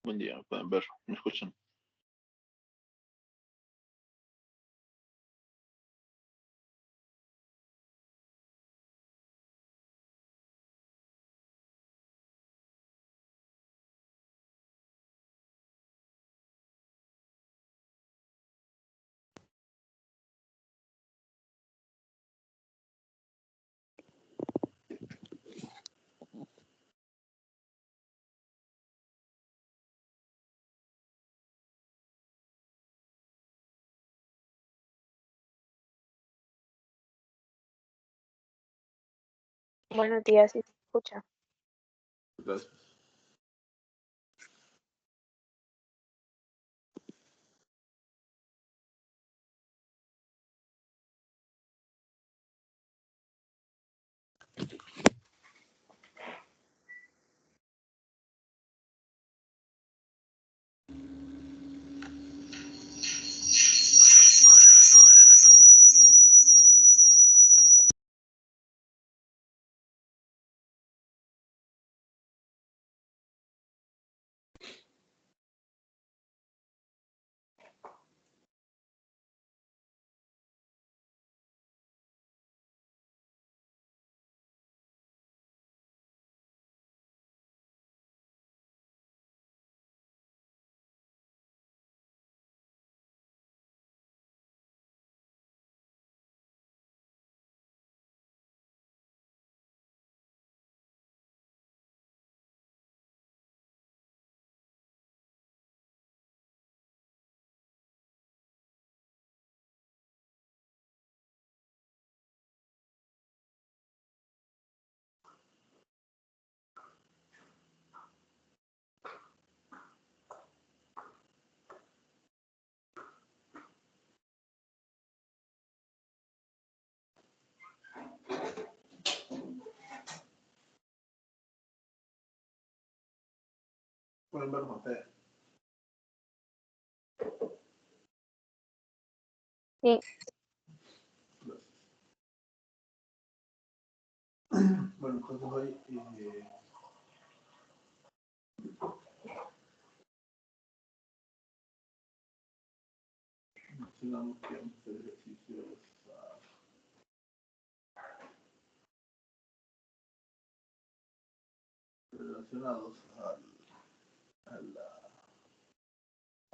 Buen día, me pueden ver, me escuchan. Buenos días, ¿sí se escucha? Gracias. Pueden ver pantalla. Sí, Bueno, entonces hoy mencionamos que vamos a hacer ejercicios relacionados a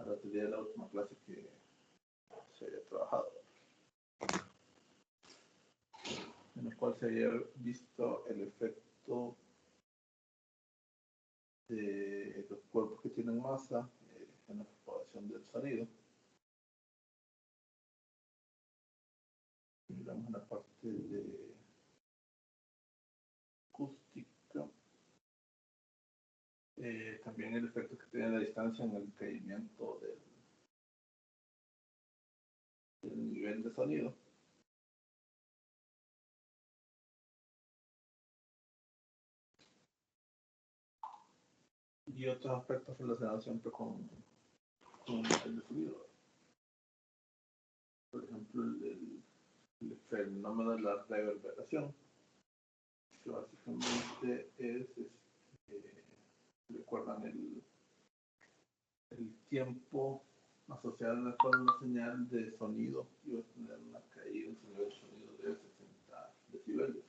la teoría de la última clase que se había trabajado, en el cual se había visto el efecto de los cuerpos que tienen masa en la propagación del sonido. Miramos en la parte de acústica, también el efecto que tiene la distancia en el caimiento del nivel de sonido. Y otros aspectos relacionados siempre con el nivel de sonido. Por ejemplo, el fenómeno de la reverberación, que básicamente es, recuerdan el tiempo asociado con una señal de sonido, y va a tener una caída en su nivel de sonido de 60 decibeles.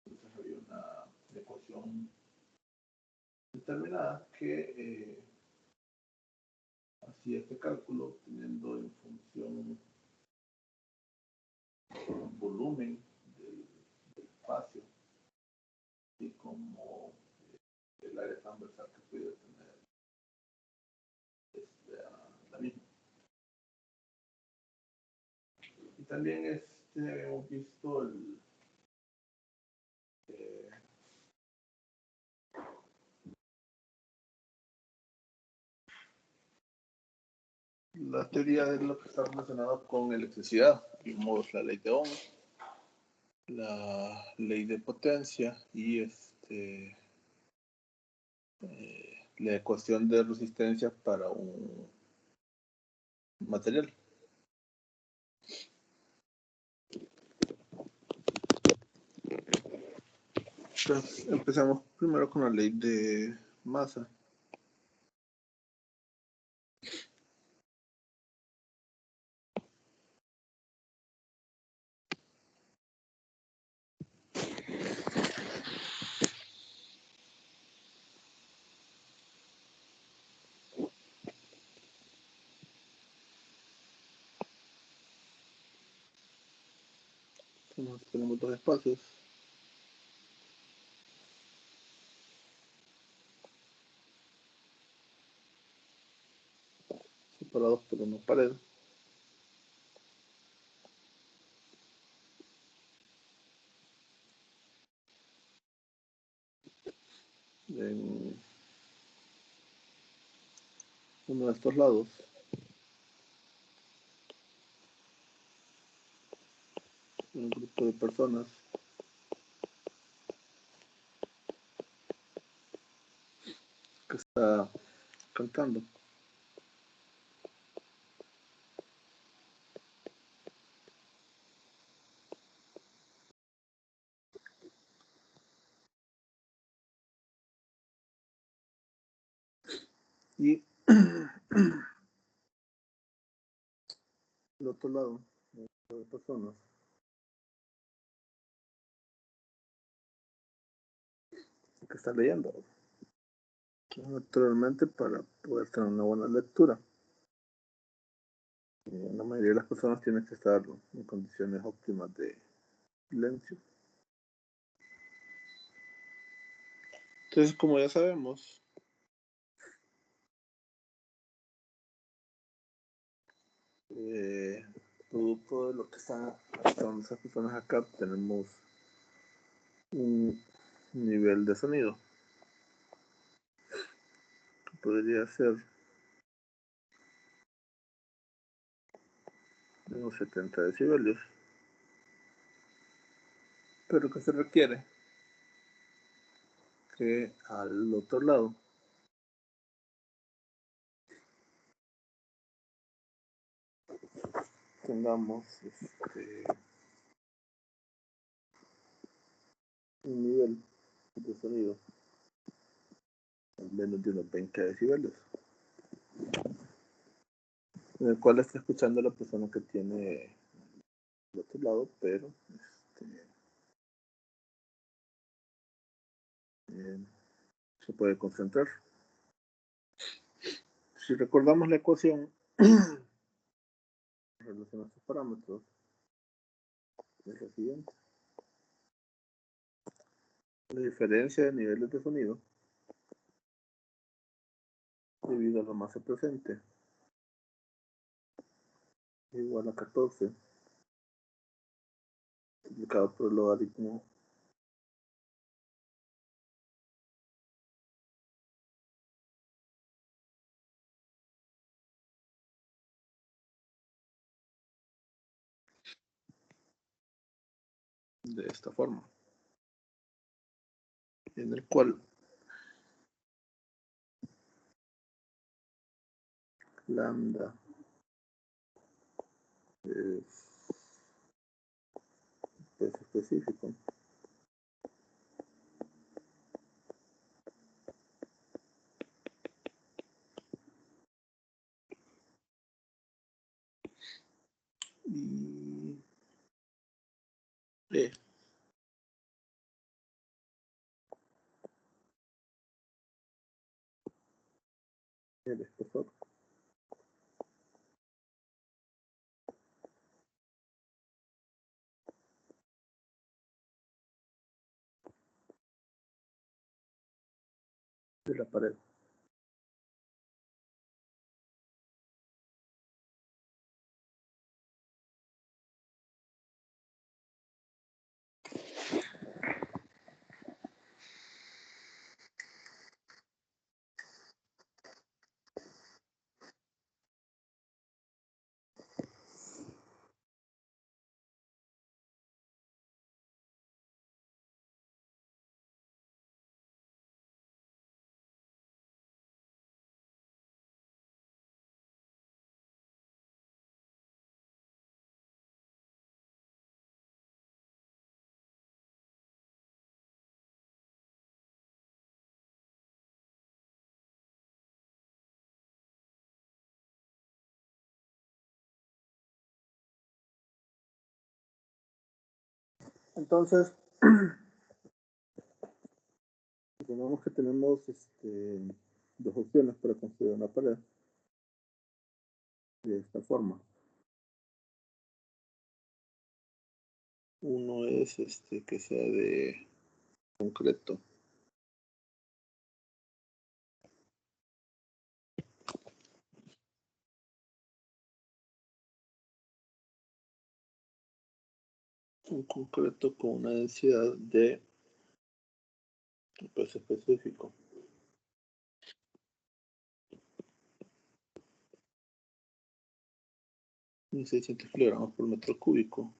Entonces había una ecuación determinada que hacía este cálculo teniendo en función el volumen del espacio y como el área transversal que pudiera tener la misma. Y también hemos visto eh, la teoría de lo que está relacionado con electricidad. Vimos la ley de Ohm, la ley de potencia y la ecuación de resistencia para un material. Entonces, empezamos primero con la ley de masa. Tenemos dos espacios separados por una pared. En uno de estos lados un grupo de personas que está cantando. Y el otro lado, un grupo de personas que está leyendo. Naturalmente, para poder tener una buena lectura. La mayoría de las personas tienen que estar en condiciones óptimas de silencio. Entonces, como ya sabemos, producto de lo que están haciendo esas personas acá, tenemos un nivel de sonido que podría ser de unos 70 decibelios, pero que se requiere que al otro lado tengamos un nivel de sonido al menos de unos 20 decibelios, en el cual está escuchando a la persona que tiene al otro lado, pero eh, se puede concentrar. Si recordamos la ecuación en relación a estos parámetros, es la siguiente. La diferencia de niveles de sonido debido a la masa presente es igual a 14 multiplicado por el logaritmo de esta forma, en el cual lambda es peso específico y E el espesor de la pared. Entonces, supongamos que tenemos dos opciones para construir una pared de esta forma. Uno es que sea de concreto. Un concreto con una densidad de peso específico. 1600 kilogramos por metro cúbico.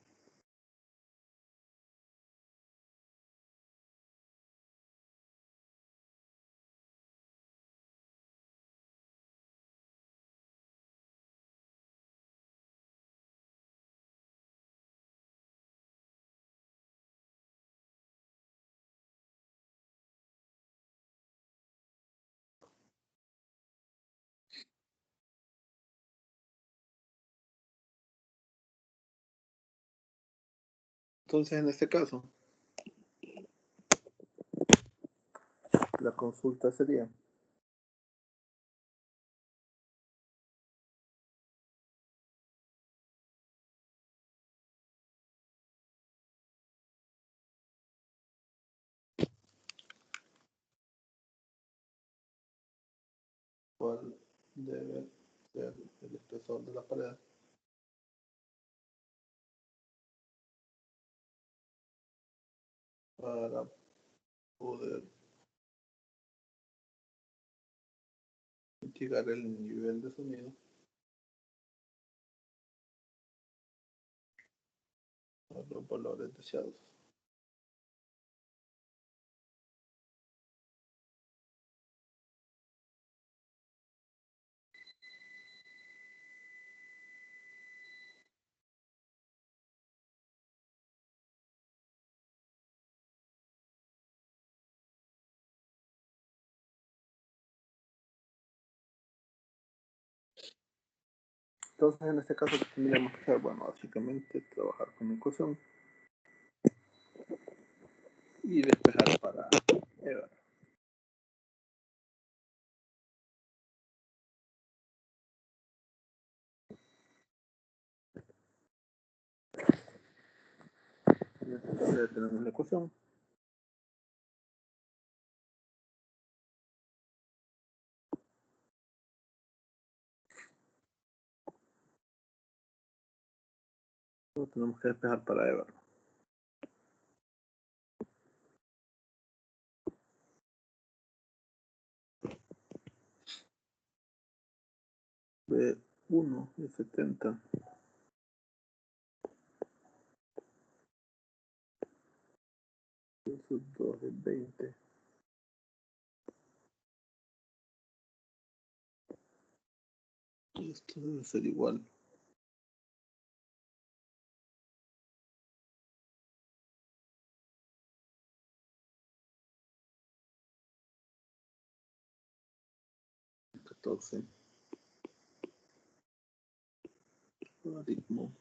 Entonces, en este caso, la consulta sería cuál debe ser el espesor de la pared para poder mitigar el nivel de sonido a los valores deseados. Entonces, en este caso, tendríamos que hacer, bueno, básicamente trabajar con la ecuación y despejar para Eva. En este caso ya tenemos la ecuación. Lo tenemos que despejar para Eva. B1 es 70. Eso 2 es 20. Y esto debe ser igual. Logaritmo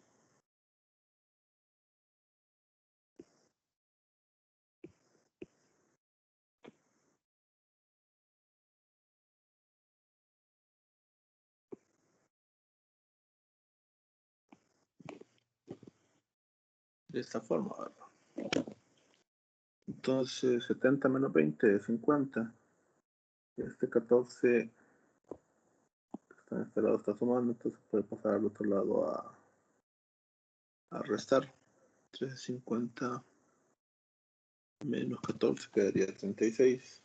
de esta forma, ¿verdad? Entonces 70 menos 20 es 50. Este 14 está en este lado, está sumando, entonces puede pasar al otro lado a restar. 350 menos 14 quedaría 36.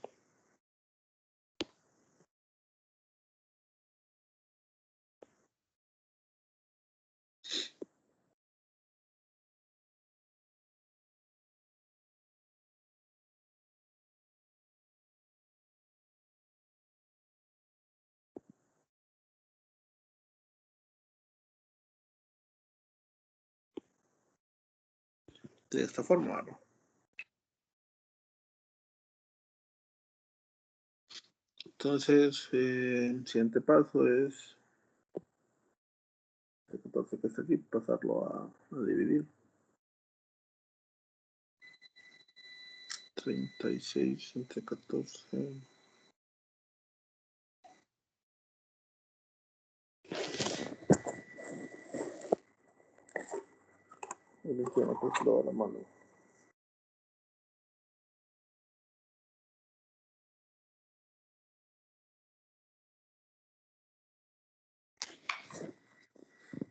De esta forma, ¿verdad? Entonces, el siguiente paso es el 14 que está aquí, pasarlo a dividir. 36 entre 14. El que no te lo la mano.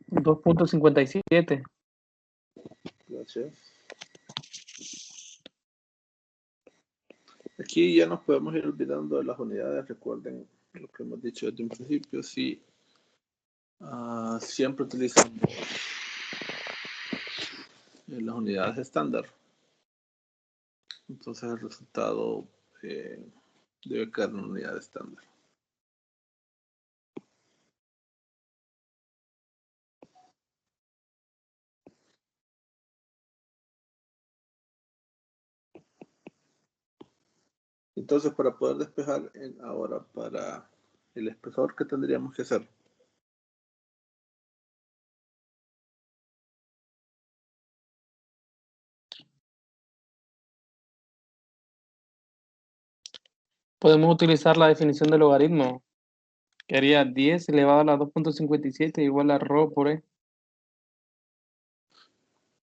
$2.57. Gracias. Aquí ya nos podemos ir olvidando de las unidades. Recuerden lo que hemos dicho desde un principio. Si siempre utilizamos las unidades estándar, entonces el resultado debe quedar en unidad estándar. Entonces, para poder despejar ahora para el espesor, ¿qué tendríamos que hacer? Podemos utilizar la definición del logaritmo, que haría 10 elevado a la 2.57 igual a ρ por e.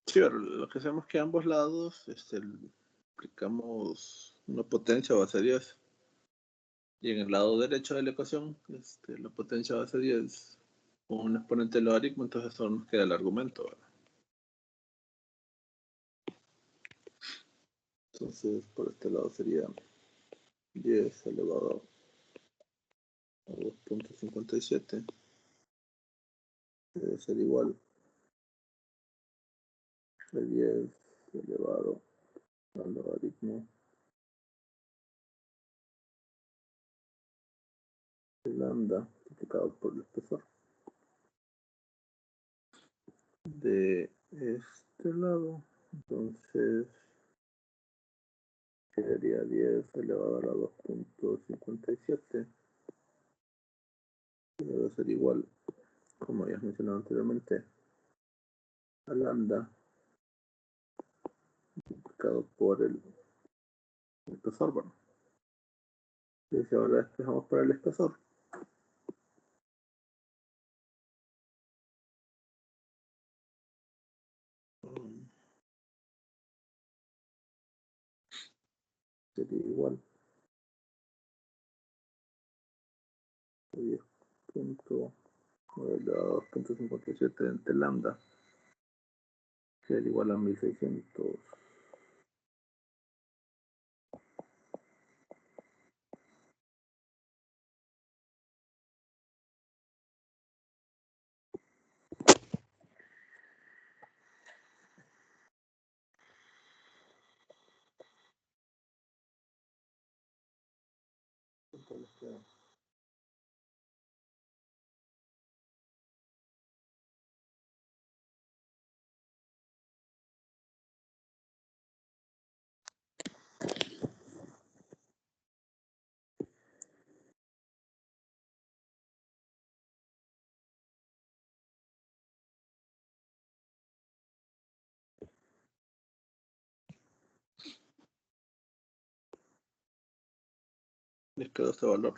Sí, pero lo que hacemos es que a ambos lados aplicamos una potencia base 10. Y en el lado derecho de la ecuación, la potencia base 10 con un exponente logaritmo, entonces eso nos queda el argumento, ¿verdad? Entonces, por este lado sería 10 elevado a 2.57, debe ser igual a 10 elevado al logaritmo de lambda multiplicado por el espesor. De este lado, entonces quedaría 10 elevado a la 2.57, que debe ser igual, como ya mencionado anteriormente, a lambda multiplicado por el espesor. Bueno, y si ahora despejamos para el espesor, sería igual a 10.9 entre lambda, que es igual a 1600. Les quedó este valor.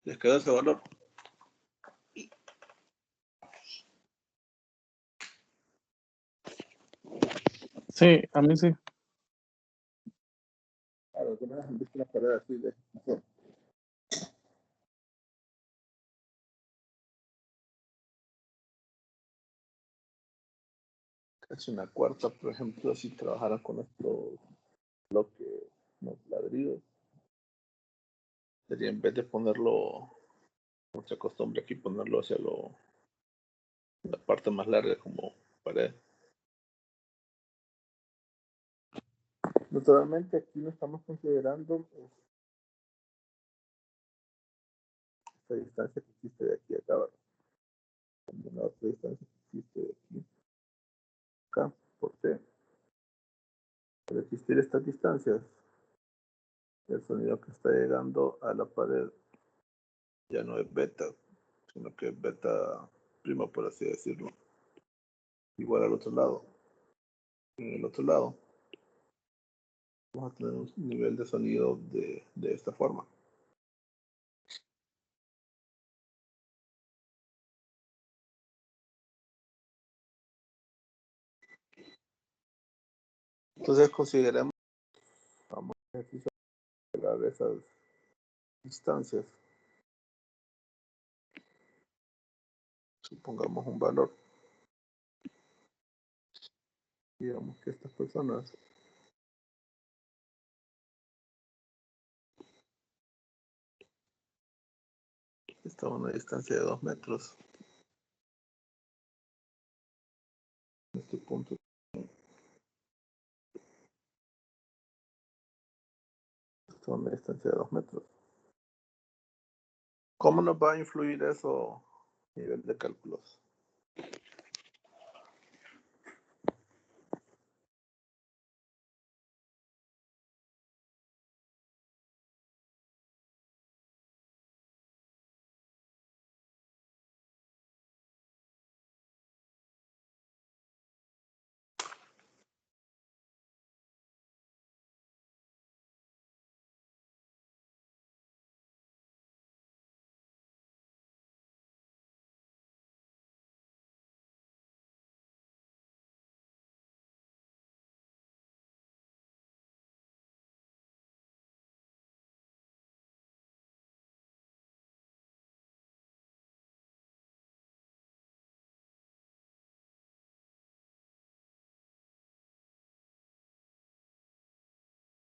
Les quedó ese valor. Sí, a mí sí. Claro, alguna vez han visto una pared así de casi una cuarta, por ejemplo, si trabajara con estos bloques, los ladrillos, sería en vez de ponerlo, nuestra costumbre aquí, ponerlo hacia la parte más larga como pared. Naturalmente aquí no estamos considerando esta distancia que existe de aquí a acá, ¿verdad? La otra distancia que existe de aquí a acá. ¿Por qué? Al existir estas distancias, el sonido que está llegando a la pared ya no es beta, sino que es beta prima, por así decirlo. Igual al otro lado. En el otro lado vamos a tener un nivel de sonido de esta forma. Entonces consideremos, vamos a considerar esas distancias. Supongamos un valor. Digamos que estas personas están a una distancia de 2 metros. En este punto está a una distancia de 2 metros. ¿Cómo nos va a influir eso a nivel de cálculos?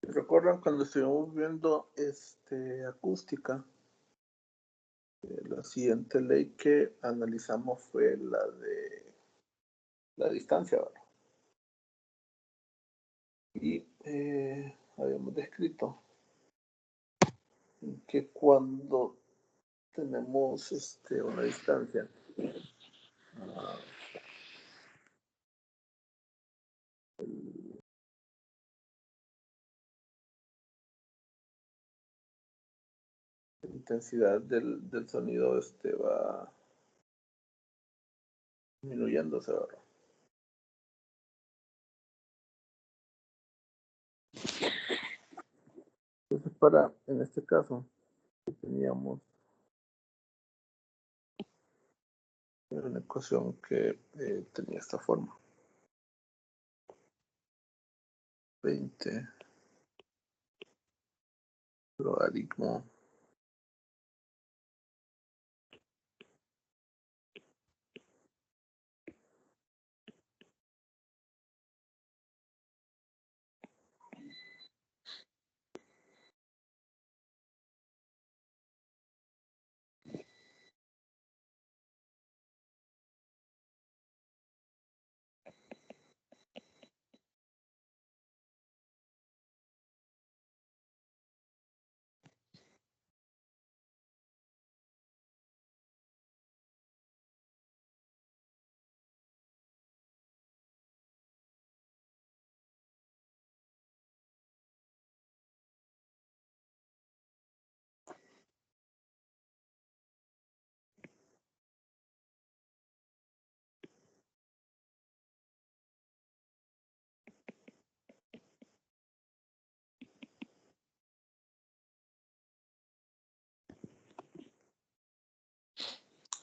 ¿Recuerdan cuando estuvimos viendo acústica? La siguiente ley que analizamos fue la de la distancia, ¿verdad? Y habíamos descrito que cuando tenemos una distancia la intensidad del sonido va disminuyéndose, ¿verdad? Entonces, en este caso, teníamos una ecuación que tenía esta forma. 20 logaritmo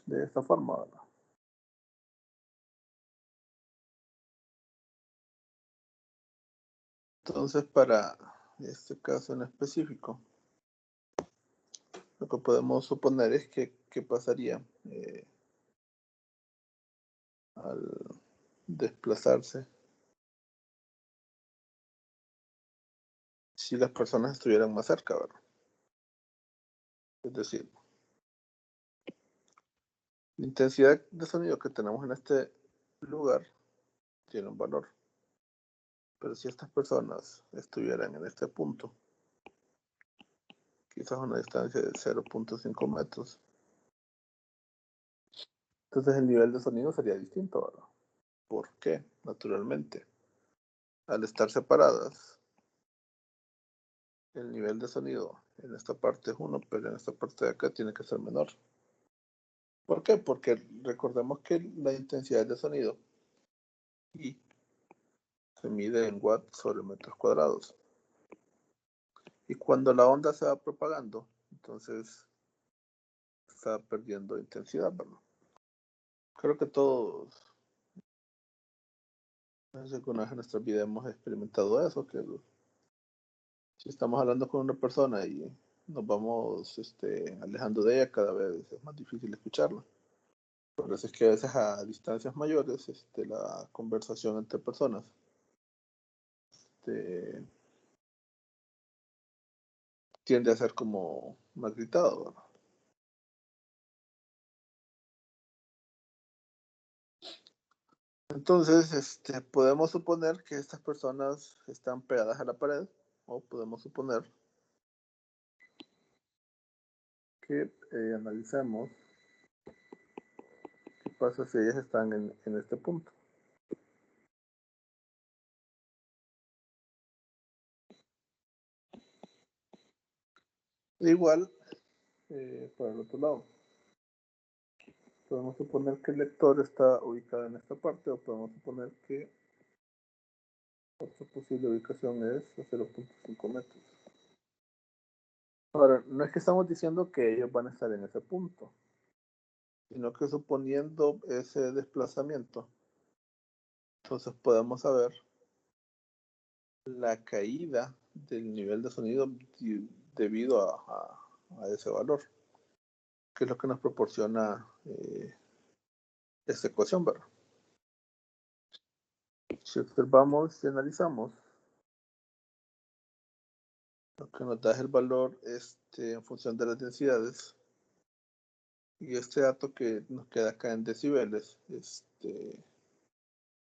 de esta forma, ¿verdad? Entonces, para este caso en específico, lo que podemos suponer es que qué pasaría al desplazarse si las personas estuvieran más cerca, ¿verdad? Es decir, la intensidad de sonido que tenemos en este lugar tiene un valor, pero si estas personas estuvieran en este punto, quizás a una distancia de 0.5 metros, entonces el nivel de sonido sería distinto, ¿verdad? ¿Por qué? Naturalmente, al estar separadas, el nivel de sonido en esta parte es 1, pero en esta parte de acá tiene que ser menor. ¿Por qué? Porque recordemos que la intensidad de sonido y se mide en watts sobre metros cuadrados. Y cuando la onda se va propagando, entonces está perdiendo intensidad, ¿verdad? Creo que todos, alguna vez en nuestra vida hemos experimentado eso, que si estamos hablando con una persona y nos vamos alejando de ella, cada vez es más difícil escucharla. Por eso es que a veces a distancias mayores la conversación entre personas tiende a ser como más gritado, ¿verdad? Entonces, podemos suponer que estas personas están pegadas a la pared, o podemos suponer que analicemos qué pasa si ellas están en este punto. Igual, para el otro lado, podemos suponer que el lector está ubicado en esta parte, o podemos suponer que otra posible ubicación es a 0.5 metros. Ahora, no es que estamos diciendo que ellos van a estar en ese punto, sino que suponiendo ese desplazamiento, entonces podemos saber la caída del nivel de sonido debido a ese valor, que es lo que nos proporciona esta ecuación, ¿verdad? Si observamos y analizamos, lo que nos da es el valor en función de las densidades, y este dato que nos queda acá en decibeles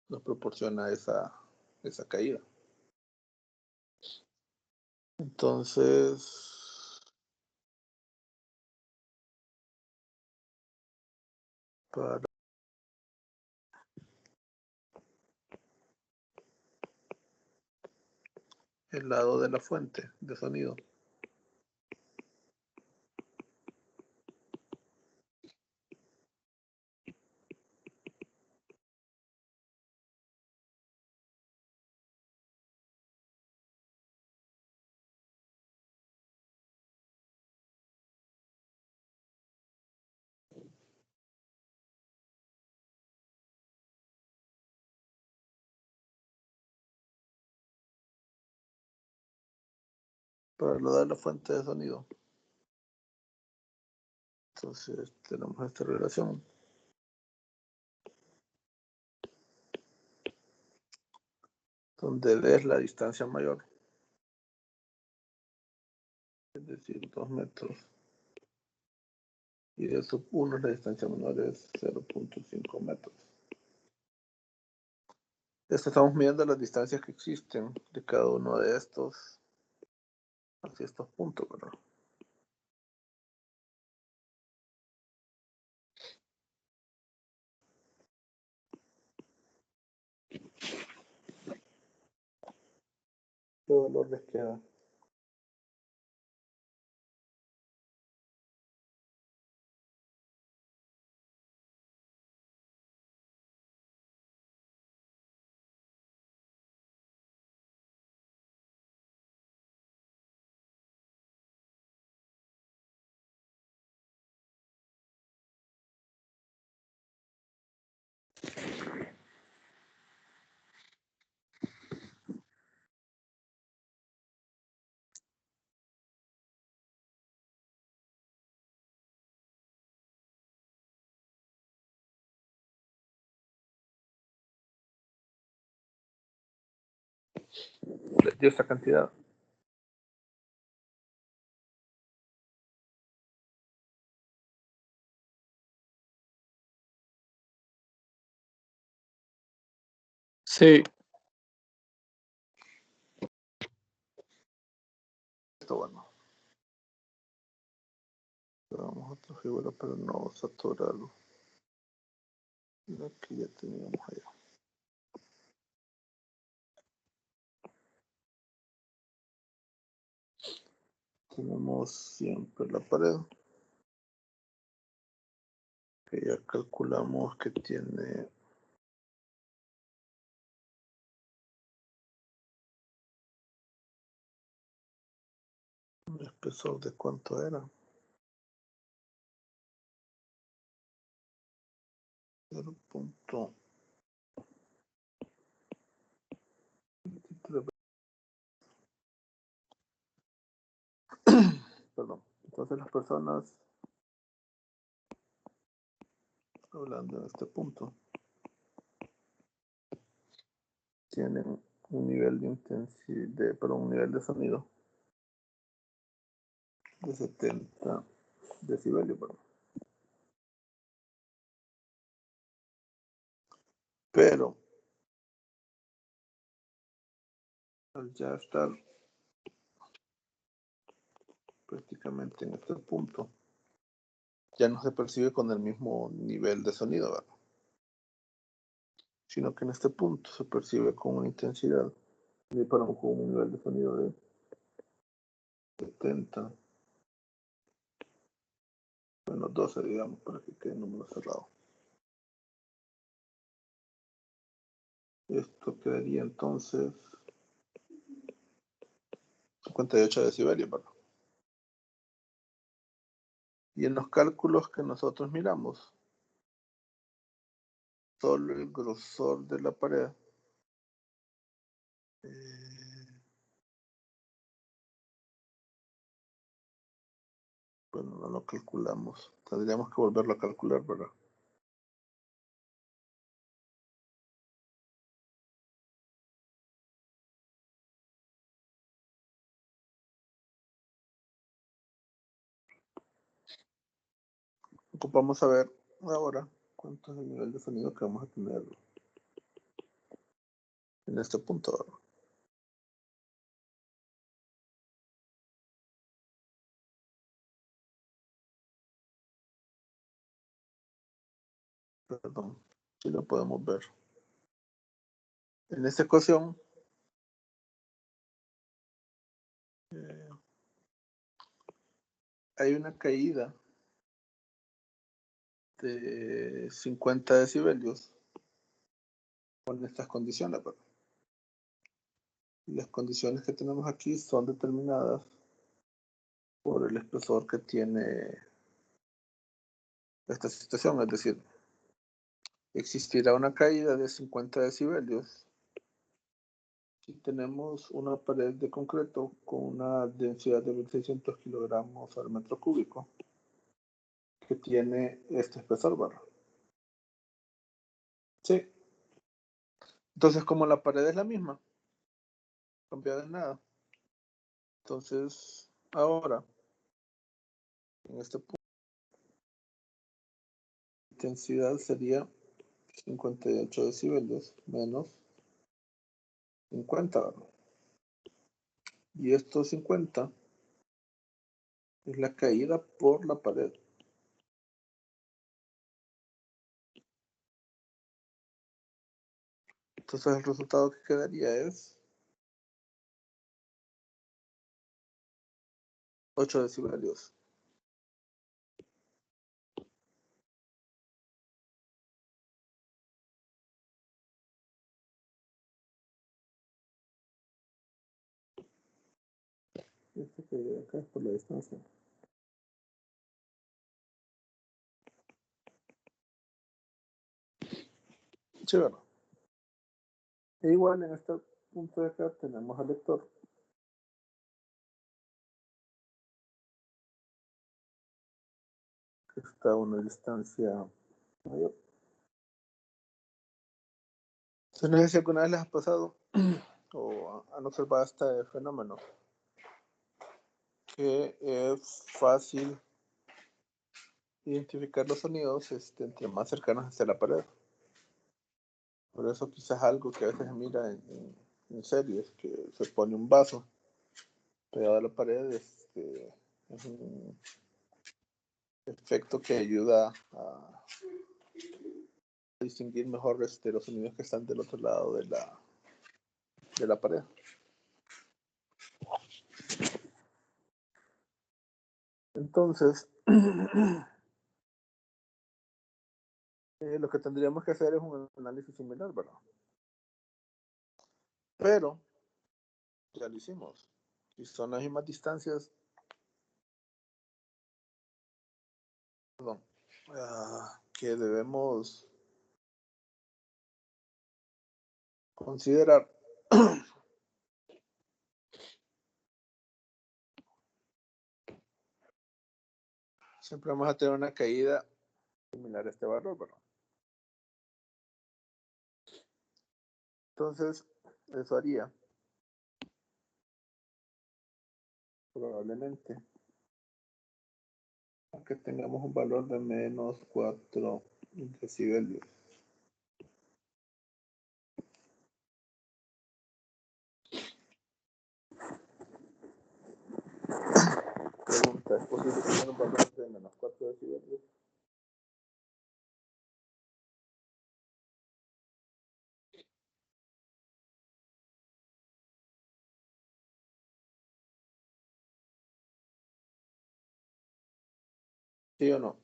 nos proporciona esa caída. Entonces, para el lado de la fuente de sonido, para lo de la fuente de sonido, entonces tenemos esta relación donde D es la distancia mayor, es decir, 2 metros, y de sub 1 la distancia menor es 0.5 metros. Estamos midiendo las distancias que existen de cada uno de estos hacia estos puntos, ¿verdad? ¿Qué valor les queda? Les dio esta cantidad. Sí, Esto, bueno, vamos a otra figura para no saturarlo. La que ya teníamos allá. tenemos siempre la pared, que ya calculamos que tiene un espesor de cuánto era, 0.23. Perdón. Entonces las personas, hablando en este punto, tienen un nivel de intensidad, un nivel de sonido de 70 decibelios, perdón. Pero al ya estar prácticamente en este punto, ya no se percibe con el mismo nivel de sonido, ¿verdad? Sino que en este punto se percibe con una intensidad, con un nivel de sonido de 70, menos 12, digamos, para que quede el número cerrado. Esto quedaría entonces 58 decibelios, ¿verdad? Y en los cálculos que nosotros miramos, solo el grosor de la pared bueno, no lo calculamos. Tendríamos que volverlo a calcular, ¿verdad? Ocupamos saber ahora cuánto es el nivel de sonido que vamos a tener en este punto, ¿verdad? Perdón, si lo podemos ver. En esta ecuación, hay una caída de 50 decibelios con estas condiciones, ¿verdad? Y las condiciones que tenemos aquí son determinadas por el espesor que tiene esta situación, es decir, existirá una caída de 50 decibelios si tenemos una pared de concreto con una densidad de 1600 kilogramos al metro cúbico que tiene este espesor, ¿verdad? Sí. Entonces, como la pared es la misma, no cambia de nada. Entonces, ahora, en este punto, la intensidad sería 58 decibelios menos 50, ¿verdad? Y estos 50 es la caída por la pared. Entonces, el resultado que quedaría es 8 decibelios. Este que acá es por la distancia. Sí, ¿verdad? E igual en este punto de acá tenemos al lector. Que está a una distancia mayor. Entonces, no sé si alguna vez les ha pasado o han observado este fenómeno, que es fácil identificar los sonidos entre más cercanos hacia la pared. Por eso quizás algo que a veces se mira en series, que se pone un vaso pegado a la pared, es un efecto que ayuda a distinguir mejor los sonidos que están del otro lado de la pared. Entonces, lo que tendríamos que hacer es un análisis similar, ¿verdad? Pero ya lo hicimos. Si son las mismas distancias, perdón, que debemos considerar, siempre vamos a tener una caída similar a este valor, ¿verdad? Entonces, eso haría probablemente que tengamos un valor de menos 4 decibelios. Pregunta, ¿es posible tener un valor de menos 4 decibelios? ¿Sí o no?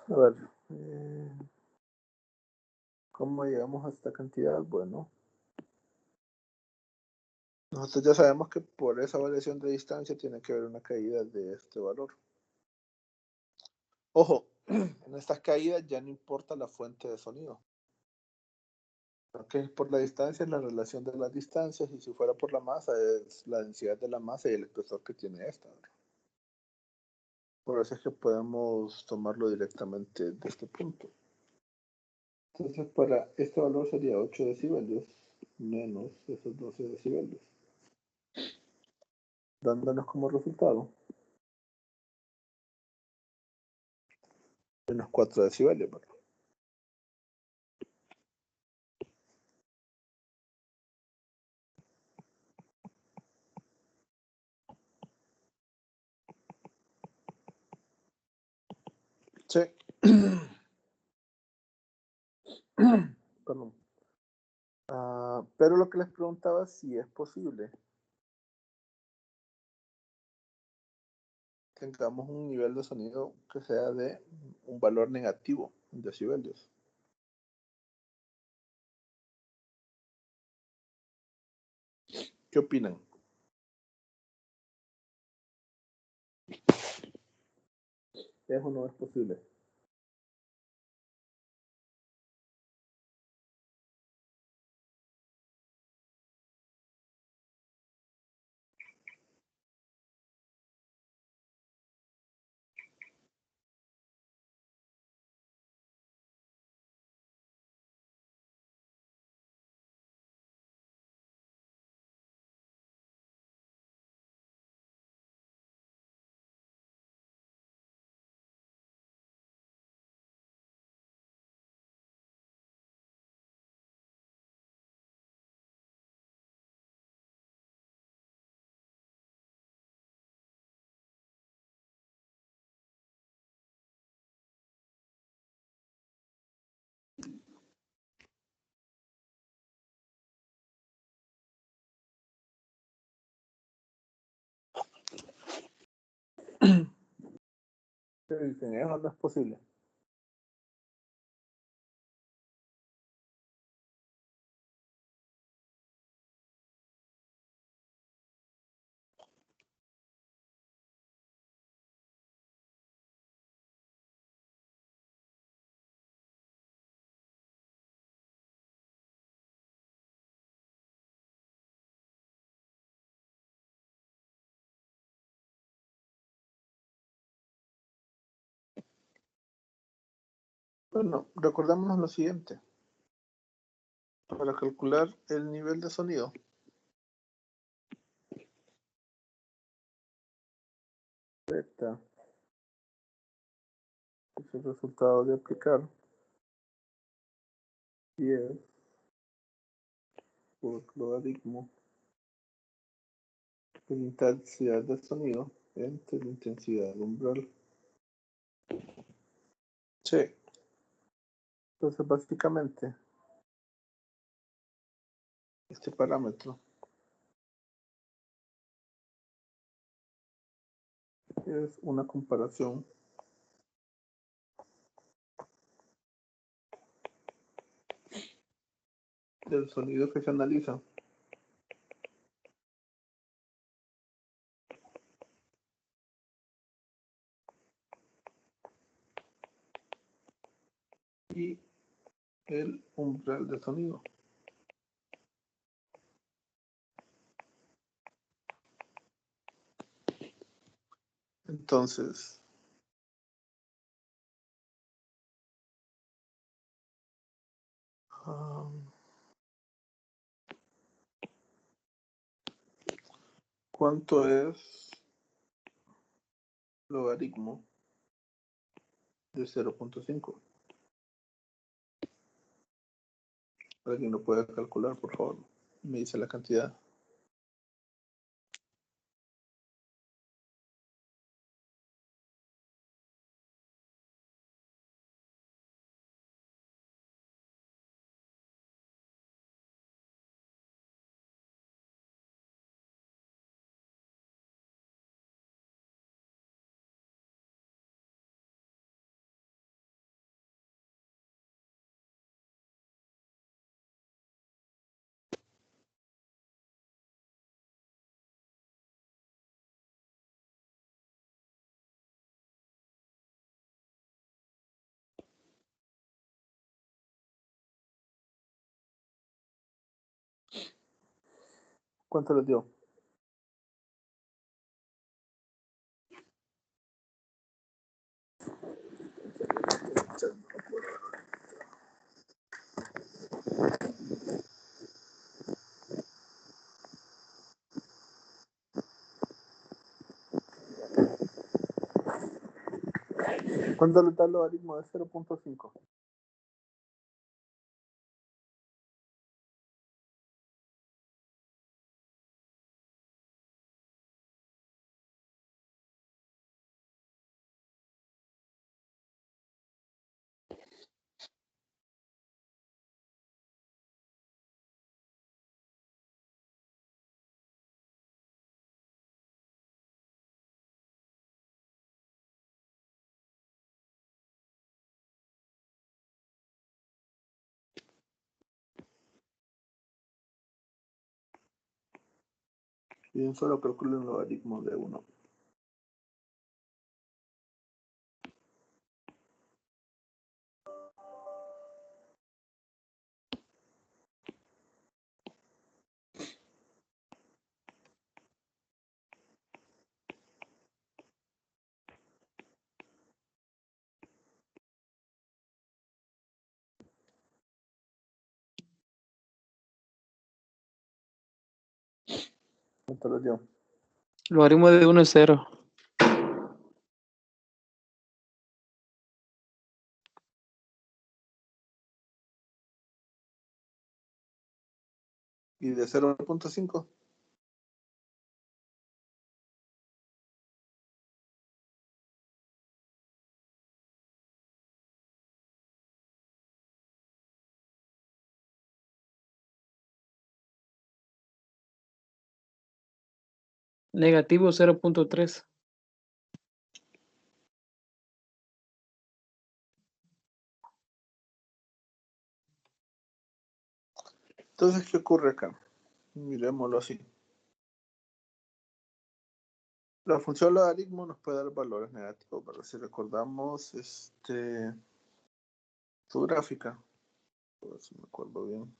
A ver, ¿cómo llegamos a esta cantidad? Bueno, nosotros ya sabemos que por esa variación de distancia tiene que haber una caída de este valor. Ojo, en estas caídas ya no importa la fuente de sonido. Que por la distancia es la relación de las distancias y si fuera por la masa es la densidad de la masa y el espesor que tiene esta. Por eso es que podemos tomarlo directamente de este punto. Entonces para este valor sería 8 decibelios menos esos 12 decibelios. Dándonos como resultado menos 4 decibelios. ¿Verdad? Sí. Perdón. Pero lo que les preguntaba si es posible tengamos un nivel de sonido que sea de un valor negativo en decibelios. ¿Qué opinan? Eso no es posible. Pero dicen, eso no es posible. Bueno, recordémonos lo siguiente. Para calcular el nivel de sonido, beta es el resultado de aplicar 10 por logaritmo de la intensidad del sonido entre la intensidad umbral. Sí. Entonces, básicamente, este parámetro es una comparación del sonido que se analiza y el umbral de sonido. Entonces, ¿cuánto es logaritmo de 0.5? ¿Alguien lo puede calcular, por favor? Me dice la cantidad. ¿Cuánto les dio? ¿Cuánto le da el logaritmo de 0.5? Y solo calculo un logaritmo de 1. ¿Cuánto les dio? Logaritmo de 1 es 0. ¿Y de 0.5? Negativo 0.3. Entonces, ¿qué ocurre acá? Miremoslo así. La función logaritmo nos puede dar valores negativos, pero si recordamos su gráfica, a ver si me acuerdo bien.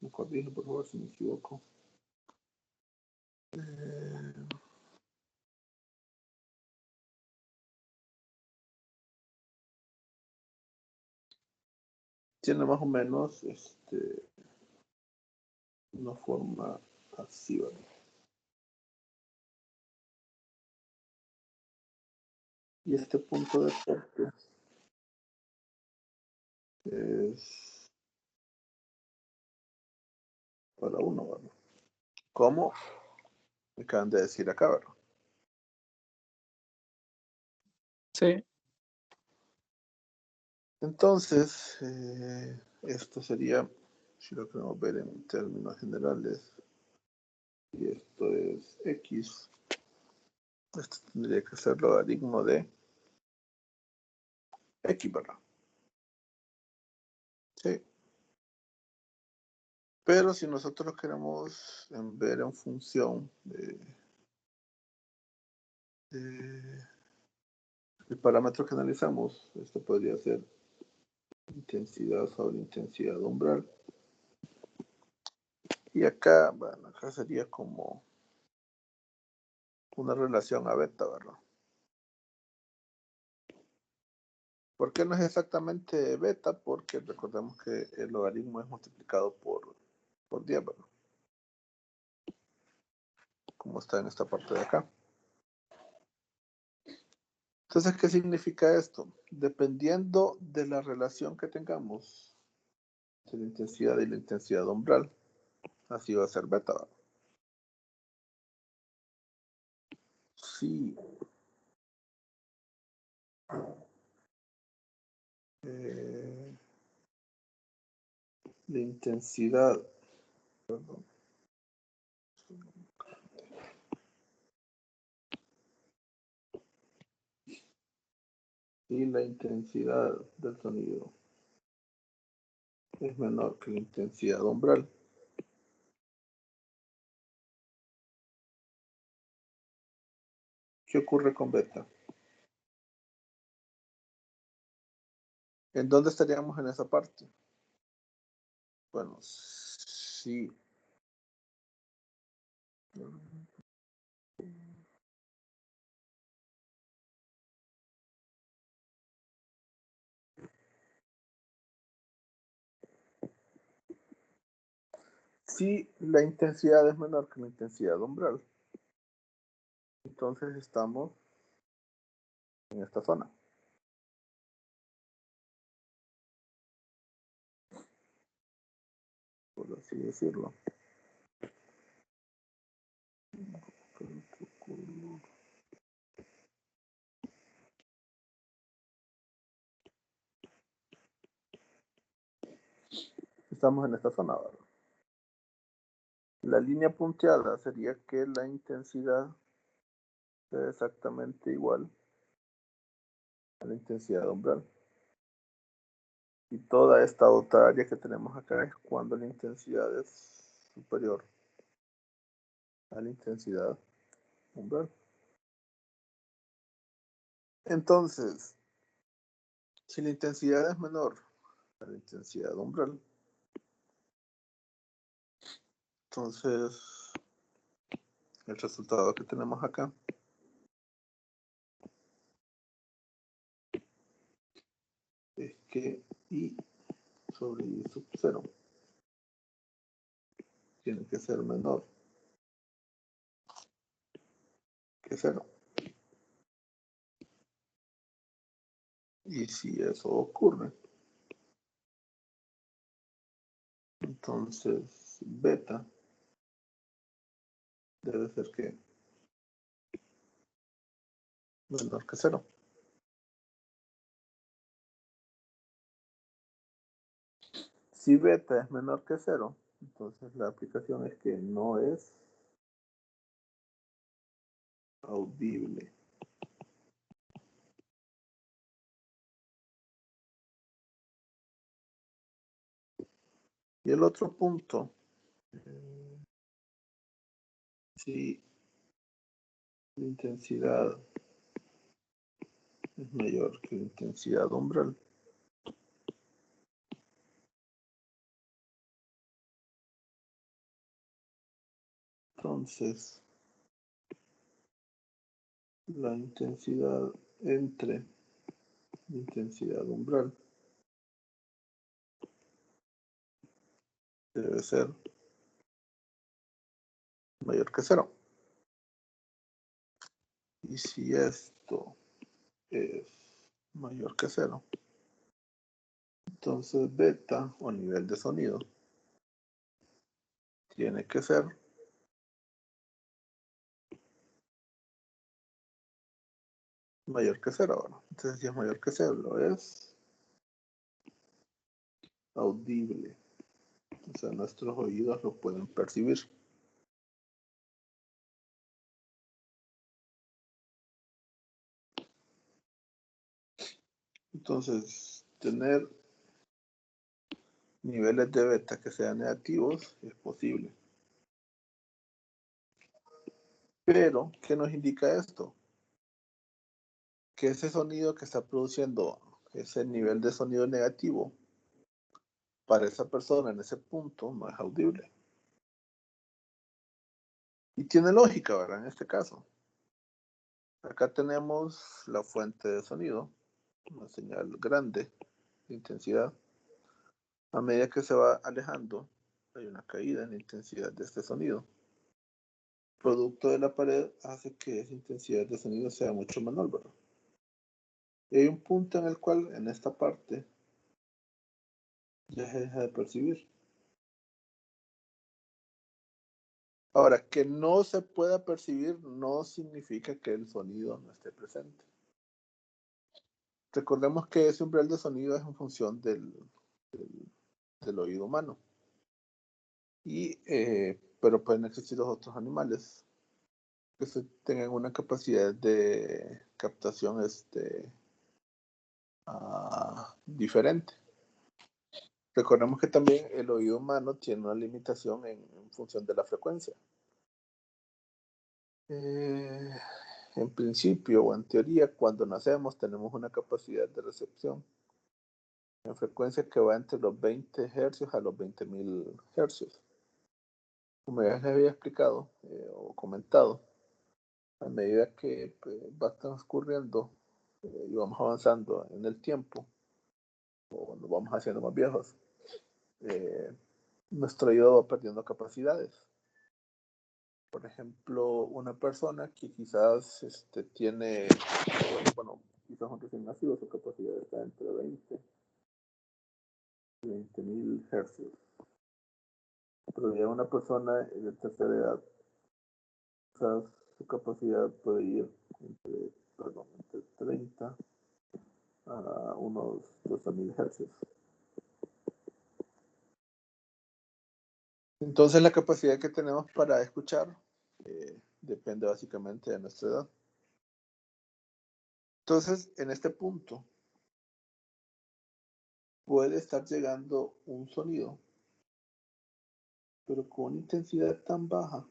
Me corrijo por favor si me equivoco. Tiene más o menos una forma así, ¿vale? Y este punto de corte es para 1, ¿verdad? ¿Cómo? Me acaban de decir acá, ¿verdad? Sí. Entonces, esto sería, si lo queremos ver en términos generales, y esto es x, esto tendría que ser logaritmo de x, ¿verdad? Sí. Pero si nosotros lo queremos ver en función del parámetro que analizamos, esto podría ser intensidad sobre intensidad umbral. Y acá, bueno, acá sería como una relación a beta, ¿verdad? ¿Por qué no es exactamente beta? Porque recordemos que el logaritmo es multiplicado por 10, ¿verdad? Como está en esta parte de acá. Entonces, ¿qué significa esto? Dependiendo de la relación que tengamos entre la intensidad y la intensidad umbral, así va a ser beta, ¿verdad? Sí. La intensidad, perdón. Y la intensidad del sonido es menor que la intensidad umbral. ¿Qué ocurre con beta? ¿En dónde estaríamos en esa parte? Bueno, sí. Si la intensidad es menor que la intensidad umbral, entonces estamos en esta zona. Por así decirlo. Estamos en esta zona ahora. La línea punteada sería que la intensidad sea exactamente igual a la intensidad umbral. Y toda esta otra área que tenemos acá es cuando la intensidad es superior a la intensidad umbral. Entonces, si la intensidad es menor a la intensidad umbral, entonces el resultado que tenemos acá es que I sobre I sub 0 tiene que ser menor que 0. Y si eso ocurre, entonces beta debe ser que menor que 0. Si beta es menor que 0, entonces la aplicación es que no es audible. Y el otro punto, si la intensidad es mayor que la intensidad umbral, entonces la intensidad entre la intensidad umbral debe ser mayor que 0. Y si esto es mayor que 0, entonces beta o nivel de sonido tiene que ser mayor que 0 ahora. Entonces, si es mayor que 0, es audible. O sea, nuestros oídos lo pueden percibir. Entonces, tener niveles de beta que sean negativos es posible. Pero, ¿qué nos indica esto? Que ese sonido que está produciendo ese nivel de sonido negativo para esa persona en ese punto no es audible. Y tiene lógica, ¿verdad? En este caso. Acá tenemos la fuente de sonido, una señal grande de intensidad. A medida que se va alejando, hay una caída en la intensidad de este sonido. Producto de la pared hace que esa intensidad de sonido sea mucho menor, ¿verdad? Y hay un punto en el cual, en esta parte, ya se deja de percibir. Ahora, que no se pueda percibir no significa que el sonido no esté presente. Recordemos que ese umbral de sonido es en función del oído humano. Pero pueden existir los otros animales que tengan una capacidad de captación diferente. Recordemos que también el oído humano tiene una limitación en función de la frecuencia. En principio o en teoría, cuando nacemos tenemos una capacidad de recepción en frecuencia que va entre los 20 Hz a los 20.000 Hz. Como ya les había explicado o comentado, a medida que va transcurriendo y vamos avanzando en el tiempo, o nos vamos haciendo más viejos, nuestro oído va perdiendo capacidades. Por ejemplo, una persona que quizás tiene, bueno, quizás un recién nacido, su capacidad está entre 20 y 20.000 Hz. Pero ya una persona de tercera edad, quizás su capacidad puede ir entre 30 a unos 12.000 Hz. Entonces la capacidad que tenemos para escuchar depende básicamente de nuestra edad. Entonces, en este punto, puede estar llegando un sonido, pero con una intensidad tan baja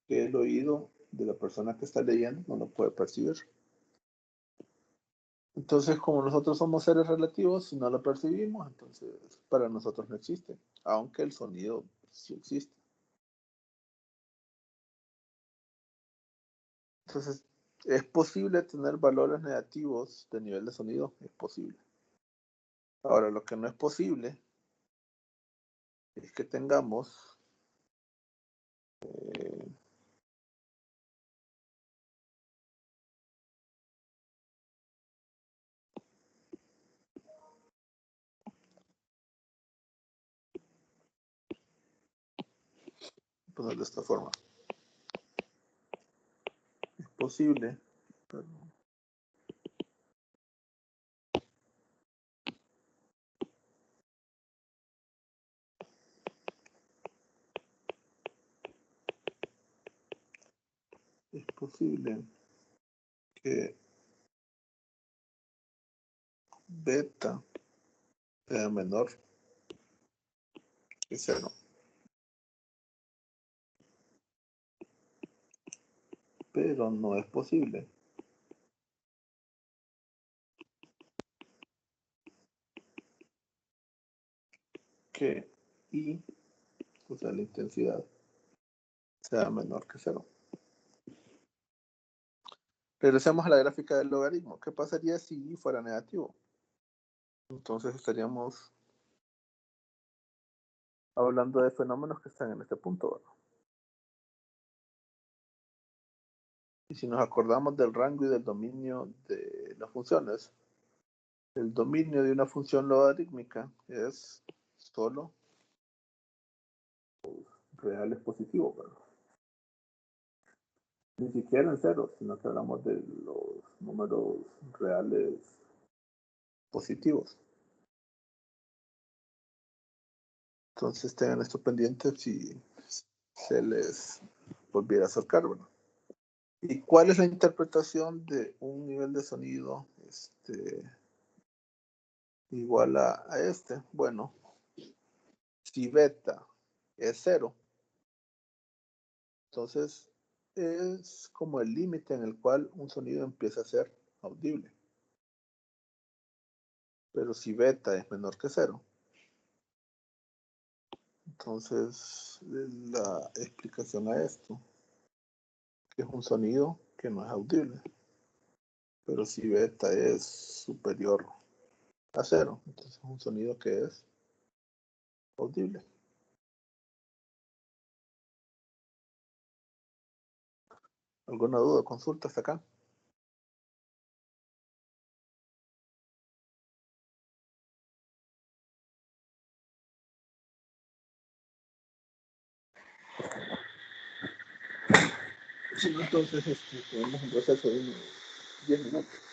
que el oído de la persona que está leyendo no lo puede percibir. Entonces, como nosotros somos seres relativos, si no lo percibimos, entonces para nosotros no existe, aunque el sonido sí existe. Entonces, ¿es posible tener valores negativos de nivel de sonido? Es posible. Ahora, lo que no es posible es que tengamos ponerlo de esta forma. Es posible, pero es posible que beta sea menor que 0. Pero no es posible que I, o sea, la intensidad, sea menor que 0. Regresemos a la gráfica del logaritmo. ¿Qué pasaría si I fuera negativo? Entonces estaríamos hablando de fenómenos que están en este punto, ¿verdad? Y si nos acordamos del rango y del dominio de las funciones, el dominio de una función logarítmica es solo reales positivos, ¿verdad? Ni siquiera en ceros, sino que hablamos de los números reales positivos. Entonces tengan esto pendiente si se les volviera a acercar, ¿verdad? ¿Y cuál es la interpretación de un nivel de sonido igual a este? Bueno, si beta es cero, entonces es como el límite en el cual un sonido empieza a ser audible. Pero si beta es menor que cero, entonces la explicación a esto, que es un sonido que no es audible. Pero si beta es superior a cero, entonces es un sonido que es audible. ¿Alguna duda? Consulta hasta acá. Si no, entonces tenemos un proceso de unos 10 minutos.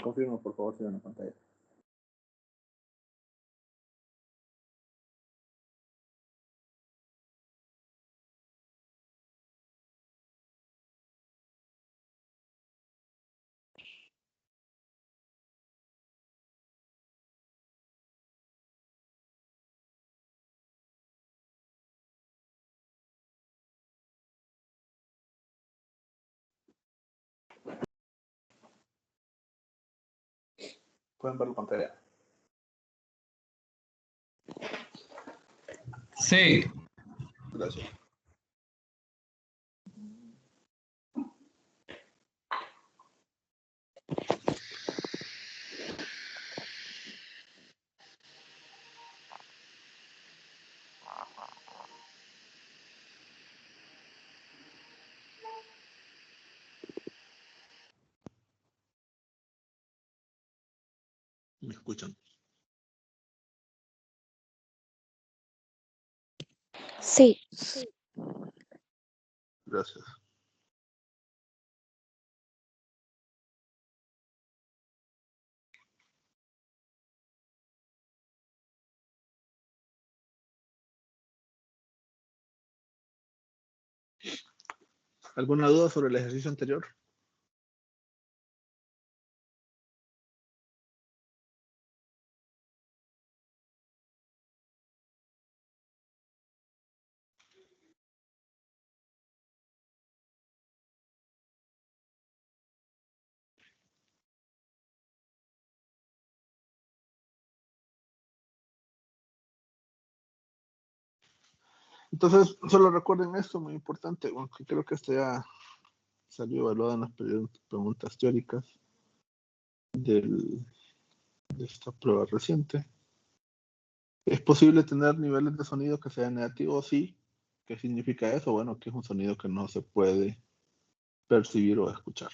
Confirmo, por favor, si ven la pantalla. Pueden ver la pantalla. Sí. Gracias. ¿Me escuchan? Sí. Gracias. ¿Alguna duda sobre el ejercicio anterior? Entonces, solo recuerden esto, muy importante, aunque creo que esto ya salió evaluado en las preguntas teóricas de esta prueba reciente. ¿Es posible tener niveles de sonido que sean negativos? Sí. ¿Qué significa eso? Bueno, que es un sonido que no se puede percibir o escuchar.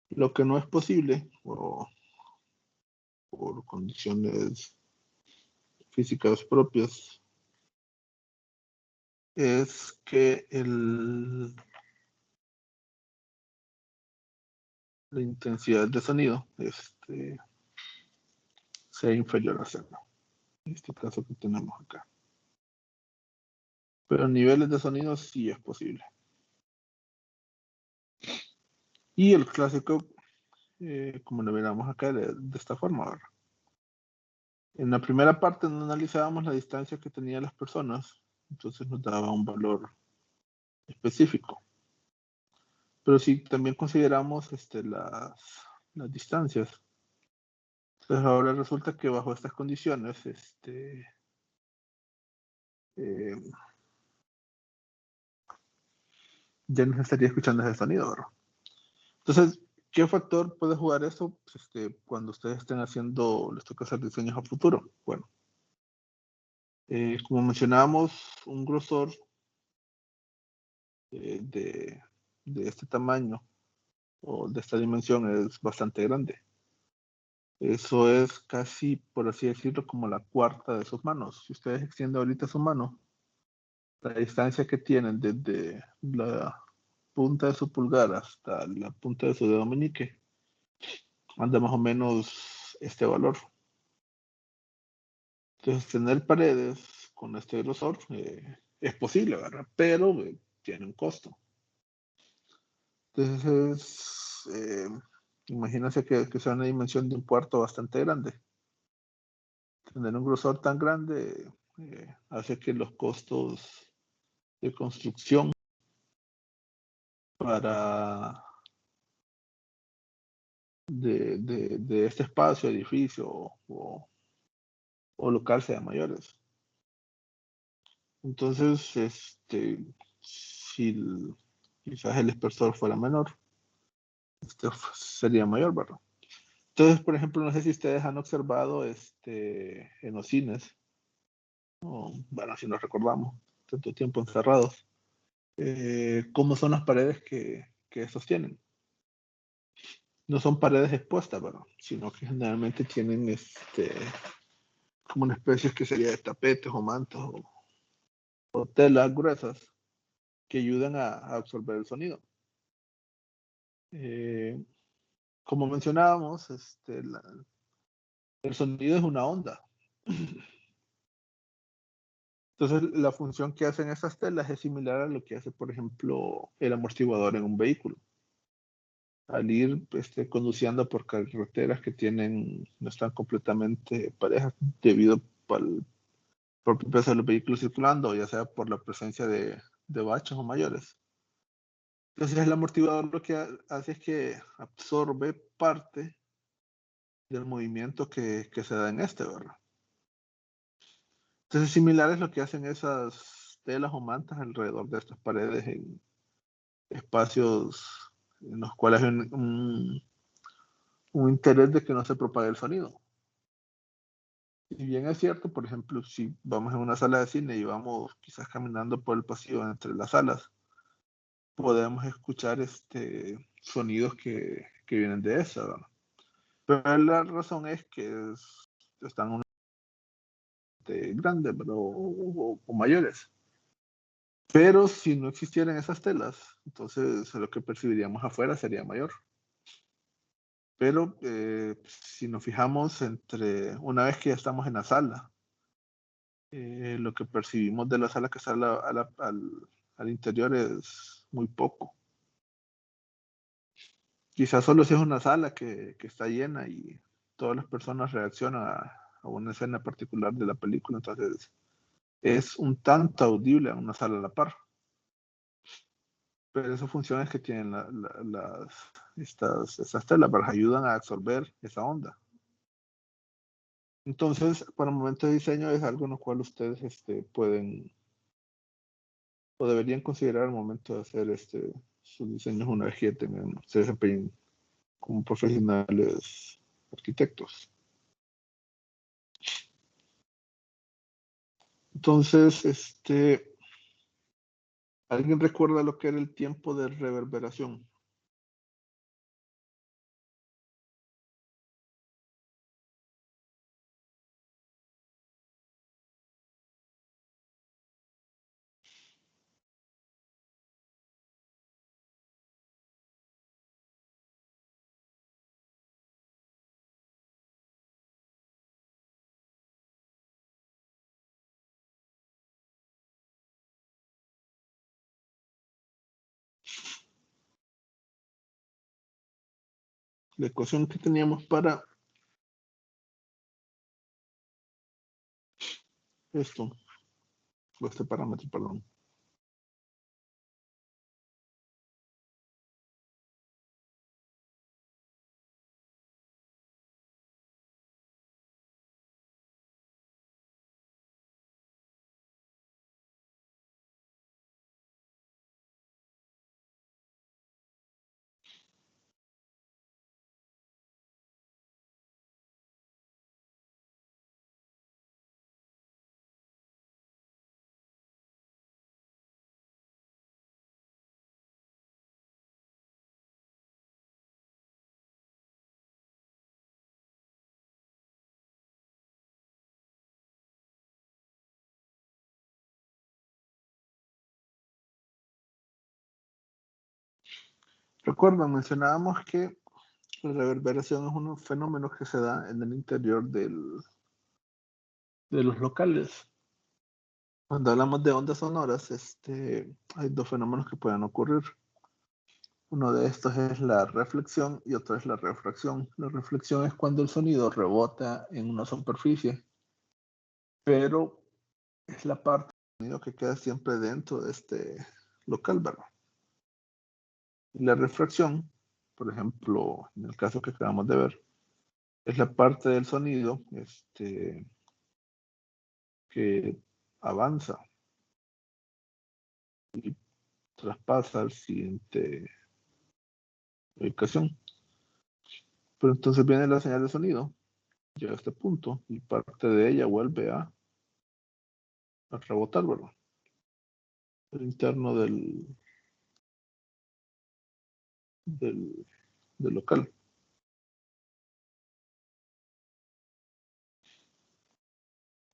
Lo que no es posible, o por condiciones físicas propias, es que la intensidad de sonido sea inferior a cero. En este caso que tenemos acá. Pero niveles de sonido sí es posible. Y el clásico, como lo miramos acá, de esta forma. ¿Verdad? En la primera parte no analizábamos la distancia que tenían las personas, entonces nos daba un valor específico. Pero si también consideramos las distancias, pues ahora resulta que bajo estas condiciones, ya no se estaría escuchando ese sonido, ¿verdad? Entonces, ¿qué factor puede jugar eso cuando ustedes estén haciendo, les toca hacer diseños a futuro? Bueno, como mencionábamos, un grosor de este tamaño o de esta dimensión es bastante grande. Eso es casi, por así decirlo, como la cuarta de sus manos. Si ustedes extienden ahorita su mano, la distancia que tienen desde la punta de su pulgar hasta la punta de su dedo meñique, anda más o menos este valor. Entonces, tener paredes con este grosor es posible, ¿verdad? Pero tiene un costo. Entonces, imagínense que sea una dimensión de un cuarto bastante grande. Tener un grosor tan grande hace que los costos de construcción para de este espacio, edificio o local sean mayores. Entonces, si quizás el espesor fuera menor, sería mayor, ¿verdad? Entonces, por ejemplo, no sé si ustedes han observado en los cines, bueno, si nos recordamos, tanto tiempo encerrados, cómo son las paredes que sostienen. No son paredes expuestas, ¿verdad? Sino que generalmente tienen como una especie que sería de tapetes o mantos o telas gruesas que ayudan a absorber el sonido. como mencionábamos, el sonido es una onda. Entonces, la función que hacen esas telas es similar a lo que hace, por ejemplo, el amortiguador en un vehículo. Al ir conduciendo por carreteras que no están completamente parejas debido al propio peso de los vehículos circulando, ya sea por la presencia de baches o mayores. Entonces, el amortiguador lo que hace es que absorbe parte del movimiento que se da en ¿verdad? Entonces, similar es lo que hacen esas telas o mantas alrededor de estas paredes en espacios en los cuales hay un interés de que no se propague el sonido. Si bien es cierto, por ejemplo, si vamos en una sala de cine y vamos quizás caminando por el pasillo entre las salas, podemos escuchar sonidos que vienen de esa, ¿verdad? Pero la razón es que están grandes, ¿verdad? O mayores. Pero si no existieran esas telas, entonces lo que percibiríamos afuera sería mayor. Pero si nos fijamos una vez que ya estamos en la sala, lo que percibimos de la sala que sale al interior es muy poco. Quizás solo si es una sala que está llena y todas las personas reaccionan a una escena particular de la película, entonces es un tanto audible a una sala a la par. Pero esas funciones que tienen estas telas, ayudan a absorber esa onda. Entonces, para el momento de diseño es algo en lo cual ustedes pueden o deberían considerar al momento de hacer sus diseños una vez que se desempeñen como profesionales arquitectos. Entonces, ¿alguien recuerda lo que era el tiempo de reverberación? La ecuación que teníamos para esto, o este parámetro, perdón. Recuerdan, mencionábamos que la reverberación es un fenómeno que se da en el interior de los locales. Cuando hablamos de ondas sonoras, hay dos fenómenos que pueden ocurrir. Uno de estos es la reflexión y otro es la refracción. La reflexión es cuando el sonido rebota en una superficie, pero es la parte del sonido que queda siempre dentro de este local, ¿verdad? Y la refracción, por ejemplo, en el caso que acabamos de ver, es la parte del sonido que avanza y traspasa al siguiente ubicación. Pero entonces viene la señal de sonido, llega a este punto y parte de ella vuelve a rebotar, ¿verdad? El interno del, del local.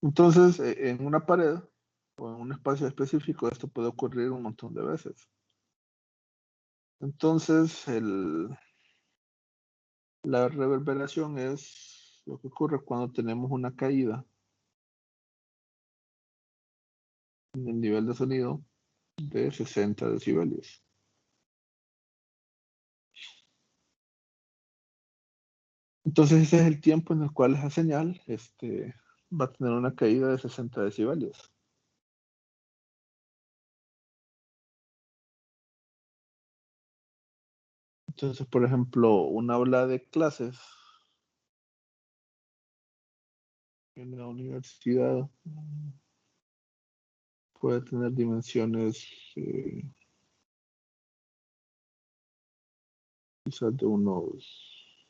Entonces, en una pared o en un espacio específico, esto puede ocurrir un montón de veces. Entonces, La reverberación es lo que ocurre cuando tenemos una caída en el nivel de sonido de 60 decibelios. Entonces ese es el tiempo en el cual esa señal va a tener una caída de 60 decibelios. Entonces, por ejemplo, un aula de clases en la universidad puede tener dimensiones quizás de unos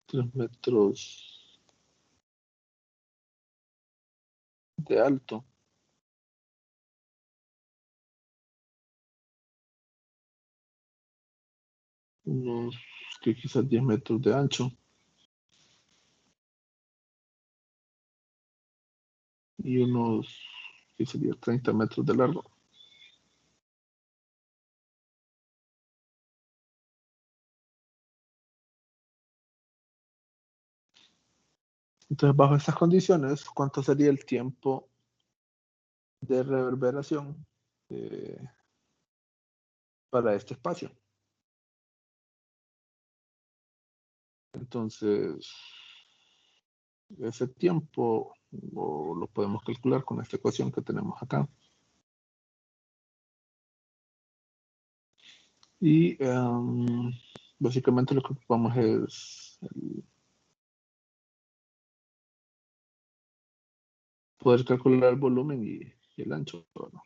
3 metros de alto, unos que quizás 10 metros de ancho y unos que sería 30 metros de largo. Entonces, bajo estas condiciones, ¿cuánto sería el tiempo de reverberación para este espacio? Entonces, ese tiempo lo podemos calcular con esta ecuación que tenemos acá. Y básicamente lo que ocupamos es poder calcular el volumen y el ancho, ¿no?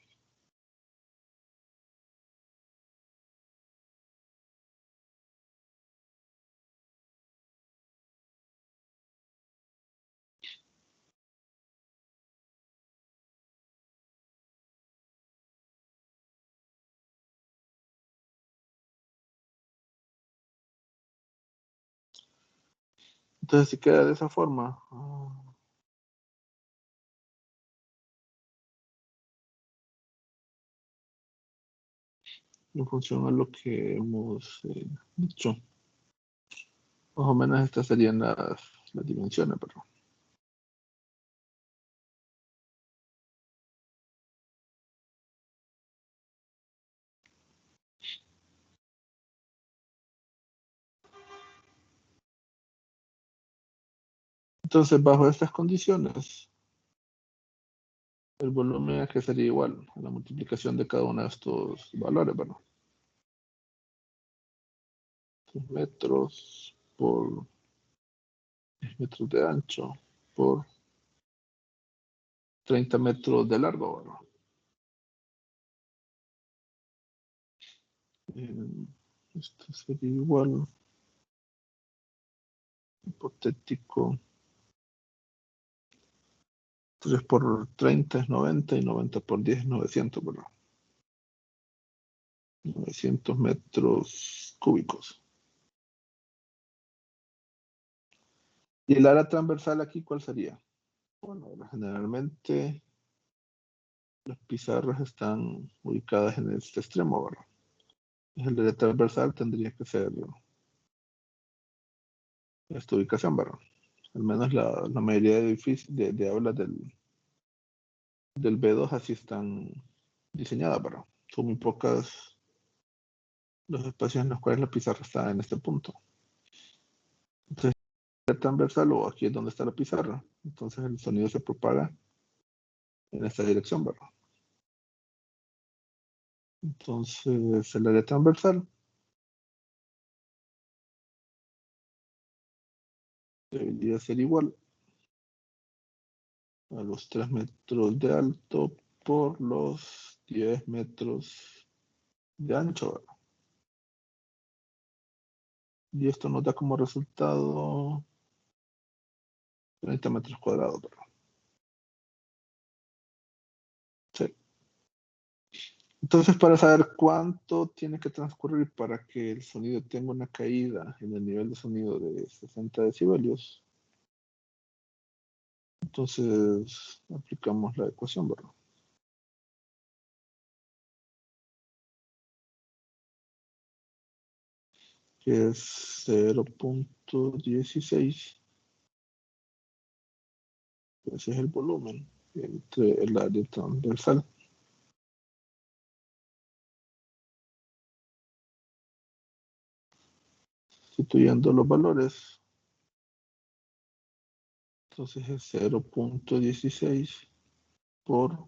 Entonces, si queda de esa forma, en función a lo que hemos dicho, más o menos estas serían las dimensiones, perdón. Entonces, bajo estas condiciones, el volumen aquí sería igual a la multiplicación de cada uno de estos valores, ¿verdad? 3 metros por 10 metros de ancho por 30 metros de largo, ¿verdad? Esto sería igual, hipotético, 3 por 30 es 90 y 90 por 10 es 900, ¿verdad? 900 metros cúbicos. ¿Y el área transversal aquí cuál sería? Bueno, generalmente las pizarras están ubicadas en este extremo, ¿verdad? El área transversal tendría que ser esta ubicación, ¿verdad? Al menos la mayoría de edificios, de aulas del B2 así están diseñadas, ¿verdad? Son muy pocas los espacios en los cuales la pizarra está en este punto. Entonces, el transversal o aquí es donde está la pizarra. Entonces el sonido se propaga en esta dirección, ¿verdad? Entonces el área transversal debería ser igual a los 3 metros de alto por los 10 metros de ancho, ¿verdad? Y esto nos da como resultado 30 metros cuadrados, ¿verdad? Sí. Entonces, para saber cuánto tiene que transcurrir para que el sonido tenga una caída en el nivel de sonido de 60 decibelios, entonces aplicamos la ecuación, ¿verdad? que es 0.16. Ese es el volumen entre el área transversal. Sustituyendo los valores, entonces es 0.16 por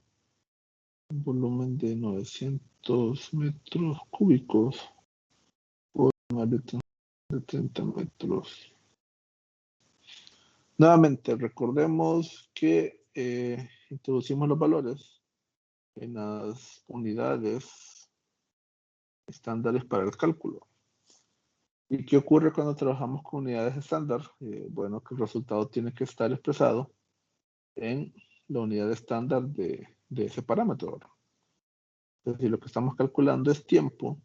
un volumen de 900 metros cúbicos por un área de 30 metros. Nuevamente, recordemos que introducimos los valores en las unidades estándares para el cálculo. ¿Y qué ocurre cuando trabajamos con unidades estándar? Bueno, que el resultado tiene que estar expresado en la unidad estándar de ese parámetro. Entonces, si lo que estamos calculando es tiempo,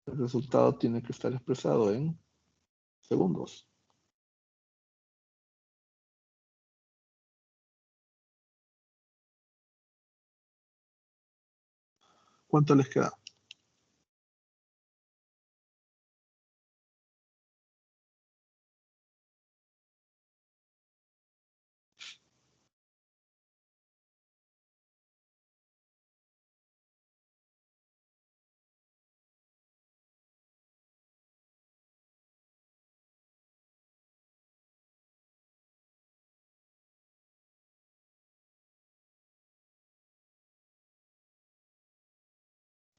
el resultado tiene que estar expresado en segundos. ¿Cuánto les queda?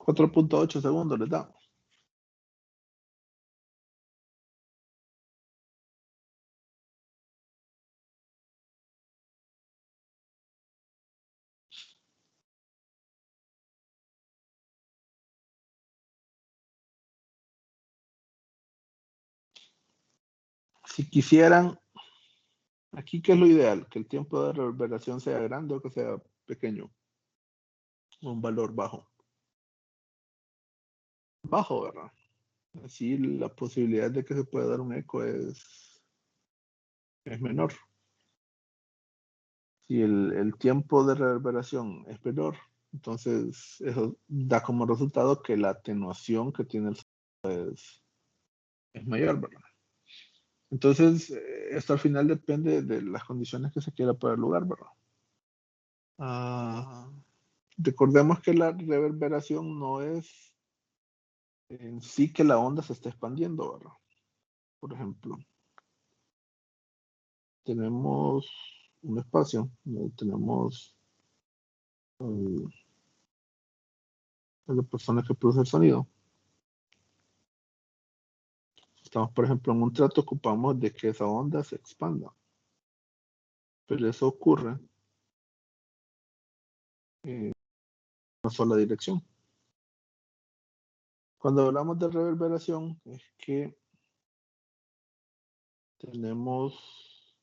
$4.8 segundos les da. Si quisieran, aquí qué es lo ideal, que el tiempo de reverberación sea grande o que sea pequeño, un valor bajo. Bajo, ¿verdad? Así la posibilidad de que se pueda dar un eco es menor. Si el tiempo de reverberación es menor, entonces eso da como resultado que la atenuación que tiene el sonido es mayor, ¿verdad? Entonces, esto al final depende de las condiciones que se quiera para el lugar, ¿verdad? Recordemos que la reverberación no es en sí que la onda se está expandiendo, ¿verdad? Por ejemplo, tenemos un espacio, tenemos la persona que produce el sonido. Estamos, por ejemplo, en un trato, ocupamos de que esa onda se expanda. Pero eso ocurre en una sola dirección. Cuando hablamos de reverberación, es que tenemos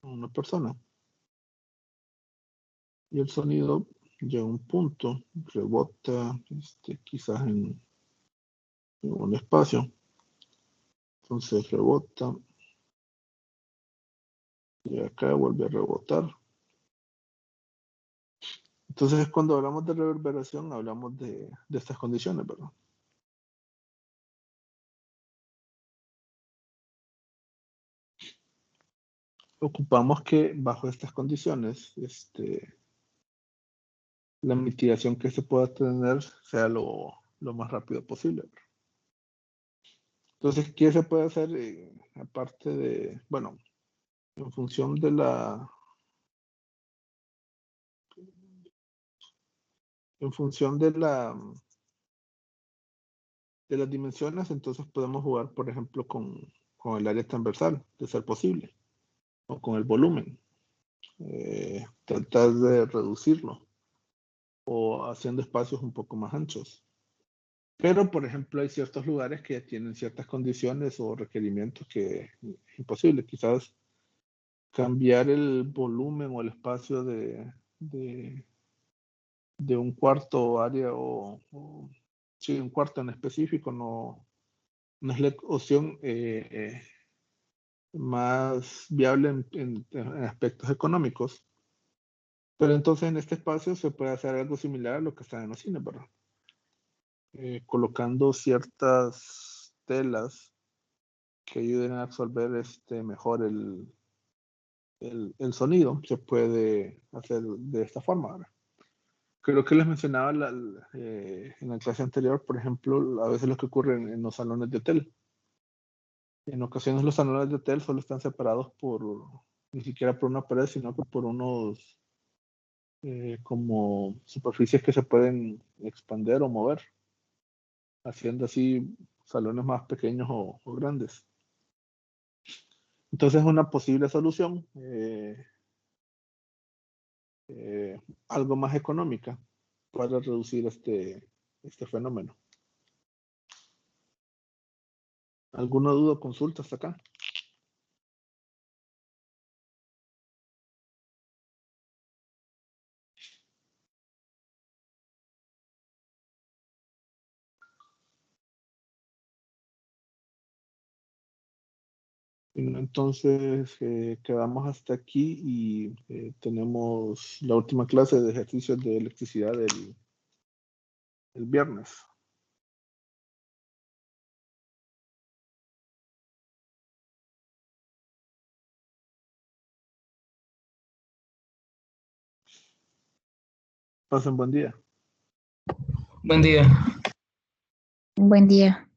una persona y el sonido llega a un punto, rebota, quizás en un espacio. Entonces rebota y acá vuelve a rebotar. Entonces cuando hablamos de reverberación hablamos de estas condiciones, ¿verdad? Ocupamos que bajo estas condiciones la mitigación que se pueda tener sea lo más rápido posible. Entonces, ¿qué se puede hacer aparte de, bueno, en función de de las dimensiones, entonces podemos jugar, por ejemplo, con el área transversal, de ser posible, o con el volumen, tratar de reducirlo, o haciendo espacios un poco más anchos. Pero, por ejemplo, hay ciertos lugares que tienen ciertas condiciones o requerimientos que es imposible. Quizás cambiar el volumen o el espacio de un cuarto área o sí, un cuarto en específico no es la opción más viable en aspectos económicos. Pero entonces en este espacio se puede hacer algo similar a lo que está en los cines, ¿verdad? colocando ciertas telas que ayuden a absorber mejor el sonido, se puede hacer de esta forma. ¿Verdad? Creo que les mencionaba en la clase anterior, por ejemplo, a veces lo que ocurre en los salones de hotel. En ocasiones los salones de hotel solo están separados ni siquiera por una pared, sino que por unos como superficies que se pueden expander o mover, haciendo así salones más pequeños o grandes. Entonces una posible solución, algo más económica para reducir este fenómeno. ¿Alguna duda o consulta hasta acá? Entonces quedamos hasta aquí y tenemos la última clase de ejercicios de electricidad el viernes. Pasen buen día. Buen día. Buen día.